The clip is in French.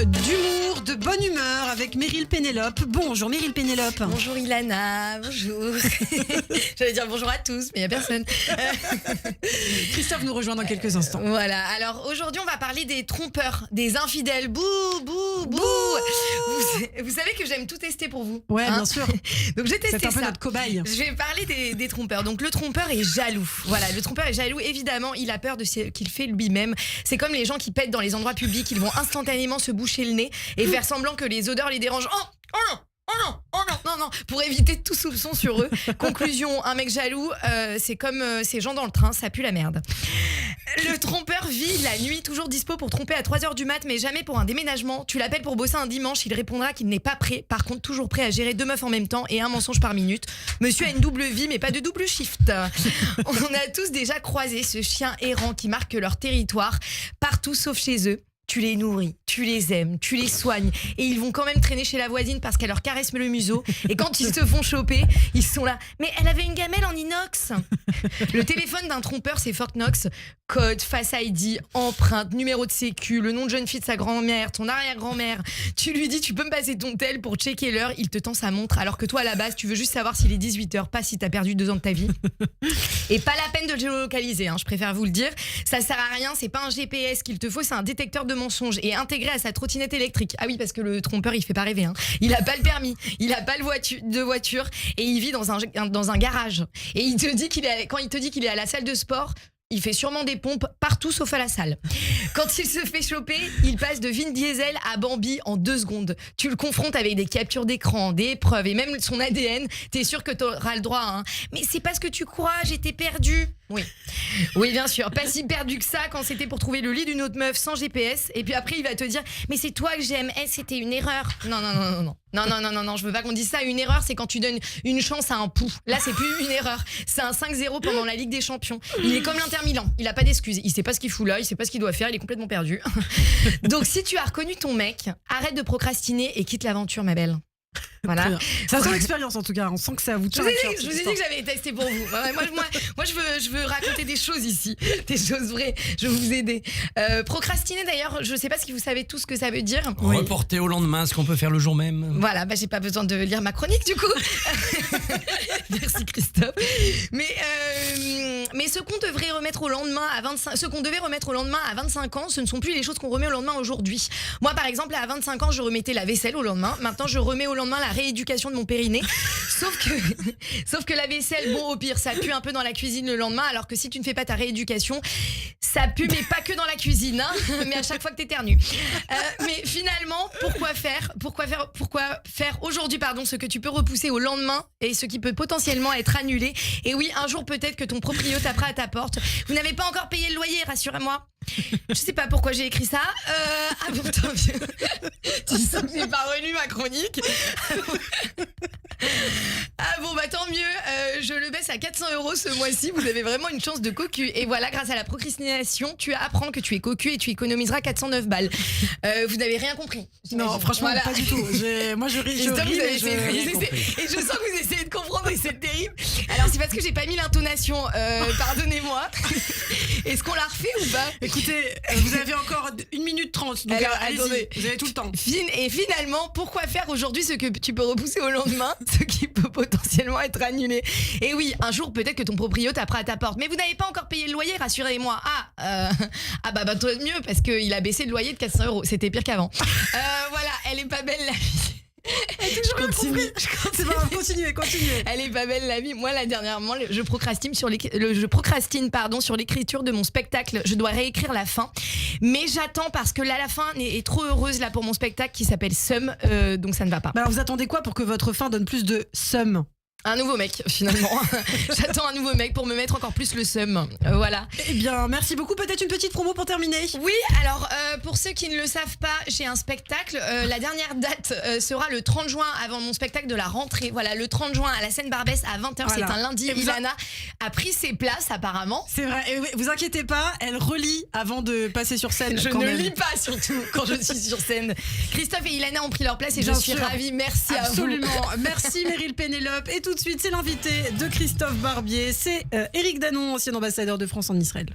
d'humour, de bonne humeur avec Meryl Pénélope. Bonjour Meryl Pénélope. Bonjour Ilana, bonjour. J'allais dire bonjour à tous, mais il n'y a personne. Christophe nous rejoint dans quelques instants. Voilà, alors aujourd'hui on va parler des trompeurs, des infidèles. Bouh, bouh, bouh. Vous savez que j'aime tout tester pour vous. Ouais, bien sûr. Donc j'ai testé ça. C'est un peu notre cobaye. Je vais parler des trompeurs. Donc le trompeur est jaloux. Voilà, le trompeur est jaloux. Évidemment, il a peur de ce qu'il fait lui-même. C'est comme les gens qui pètent dans les endroits publics. Ils vont instantanément se boucher le nez et faire semblant que les odeurs les dérangent. Oh non, oh non, oh non, non, non, pour éviter tout soupçon sur eux. Conclusion, un mec jaloux, c'est comme ces gens dans le train, ça pue la merde. Le trompeur vit la nuit, toujours dispo pour tromper à 3h du mat, mais jamais pour un déménagement. Tu l'appelles pour bosser un dimanche, il répondra qu'il n'est pas prêt. Par contre, toujours prêt à gérer 2 meufs en même temps et un mensonge par minute. Monsieur a une double vie, mais pas de double shift. On a tous déjà croisé ce chien errant qui marque leur territoire, partout sauf chez eux. Tu les nourris, tu les aimes, tu les soignes et ils vont quand même traîner chez la voisine parce qu'elle leur caresse le museau. Et quand ils se font choper, ils sont là. Mais elle avait une gamelle en inox. Le téléphone d'un trompeur, c'est Fort Knox. Code, Face ID, empreinte, numéro de sécu, le nom de jeune fille de sa grand-mère, ton arrière-grand-mère. Tu lui dis, tu peux me passer ton tel pour checker l'heure. Il te tend sa montre alors que toi, à la base, tu veux juste savoir s'il est 18h, pas si t'as perdu 2 ans de ta vie. Et pas la peine de le géolocaliser, hein, je préfère vous le dire. Ça sert à rien, c'est pas un GPS qu'il te faut, c'est un détecteur de mensonges et intégré à sa trottinette électrique. Ah oui, parce que le trompeur, il fait pas rêver. Hein. Il a pas le permis, il a pas de voiture et il vit dans un garage. Et il te dit quand il te dit qu'il est à la salle de sport, il fait sûrement des pompes partout sauf à la salle. Quand il se fait choper, il passe de Vin Diesel à Bambi en 2 secondes. Tu le confrontes avec des captures d'écran, des preuves et même son ADN. T'es sûr que t'auras le droit. Hein. Mais c'est pas ce que tu crois, j'étais perdu. Oui, bien sûr. Pas si perdu que ça quand c'était pour trouver le lit d'une autre meuf sans GPS. Et puis après, il va te dire, mais c'est toi que j'aime. C'était une erreur. Non, je veux pas qu'on dise ça. Une erreur, c'est quand tu donnes une chance à un pou. Là, c'est plus une erreur. C'est un 5-0 pendant la Ligue des Champions. Il est comme l'Inter Milan. Il a pas d'excuses. Il sait pas ce qu'il fout là. Il sait pas ce qu'il doit faire. Il est complètement perdu. Donc, si tu as reconnu ton mec, arrête de procrastiner et quitte l'aventure, ma belle. Voilà. Ça sent l'expérience en tout cas, on sent que c'est à vous de faire. Je vous ai dit que j'avais testé pour vous. Moi je veux raconter des choses ici, des choses vraies. Je veux vous aider. Procrastiner d'ailleurs, je sais pas si vous savez tout ce que ça veut dire. Reporter au lendemain ce qu'on peut faire le jour même. Voilà, j'ai pas besoin de lire ma chronique du coup. Merci Christophe. Mais ce qu'on devrait remettre au lendemain ce qu'on devait remettre au lendemain à 25 ans, ce ne sont plus les choses qu'on remet au lendemain aujourd'hui. Moi par exemple à 25 ans, je remettais la vaisselle au lendemain. Maintenant je remets au lendemain la rééducation de mon périnée. Sauf que la vaisselle, bon au pire, ça pue un peu dans la cuisine le lendemain, alors que si tu ne fais pas ta rééducation, ça pue mais pas que dans la cuisine, hein, mais à chaque fois que t'éternues. Mais finalement, pourquoi faire aujourd'hui ce que tu peux repousser au lendemain et ce qui peut potentiellement être annulé. Et oui, un jour peut-être que ton proprio tapera à ta porte. Vous n'avez pas encore payé le loyer, rassurez-moi. Je sais pas pourquoi j'ai écrit ça. Bon, tant mieux. Tu sens que j'ai pas relu ma chronique. Tant mieux. Je le baisse à 400 € ce mois-ci. Vous avez vraiment une chance de cocu. Et voilà, grâce à la procrastination, tu apprends que tu es cocu et tu économiseras 409 balles. Vous n'avez rien compris. Non, franchement, pas du tout. Moi, je ris. Et je sens que vous essayez de comprendre et c'est terrible. Alors, c'est parce que j'ai pas mis l'intonation. Pardonnez-moi. Est-ce qu'on la refait ou pas? Écoutez, vous avez encore 1 minute 30. Donc allez-y, vous avez tout le temps. Et finalement, pourquoi faire aujourd'hui ce que tu peux repousser au lendemain, ce qui peut potentiellement être annulé? Et oui, un jour peut-être que ton proprio tapera à ta porte, mais vous n'avez pas encore payé le loyer, rassurez-moi. Tant mieux parce qu'il a baissé le loyer de 400 €. C'était pire qu'avant. Voilà, elle est pas belle la vie. Continuez. Elle est pas belle la vie. Moi, là, dernièrement, je procrastine sur l'écriture de mon spectacle. Je dois réécrire la fin, mais j'attends parce que là, la fin est trop heureuse là pour mon spectacle qui s'appelle Somme, donc ça ne va pas. Alors, vous attendez quoi pour que votre fin donne plus de somme? Un nouveau mec, finalement. J'attends un nouveau mec pour me mettre encore plus le seum. Voilà. Eh bien, merci beaucoup. Peut-être une petite promo pour terminer. Oui, alors, pour ceux qui ne le savent pas, j'ai un spectacle. La dernière date sera le 30 juin avant mon spectacle de la rentrée. Voilà, le 30 juin à la Seine-Barbès à 20h. Voilà. C'est un lundi. Ilana a pris ses places, apparemment. C'est vrai. Et vous inquiétez pas, elle relit avant de passer sur scène. Je ne lis pas, surtout, quand je suis sur scène. Christophe et Ilana ont pris leur place et je suis ravie. Merci à vous. Absolument. Merci Meryl Pénélope. Et tout de suite, c'est l'invité de Christophe Barbier. C'est Éric Danon, ancien ambassadeur de France en Israël.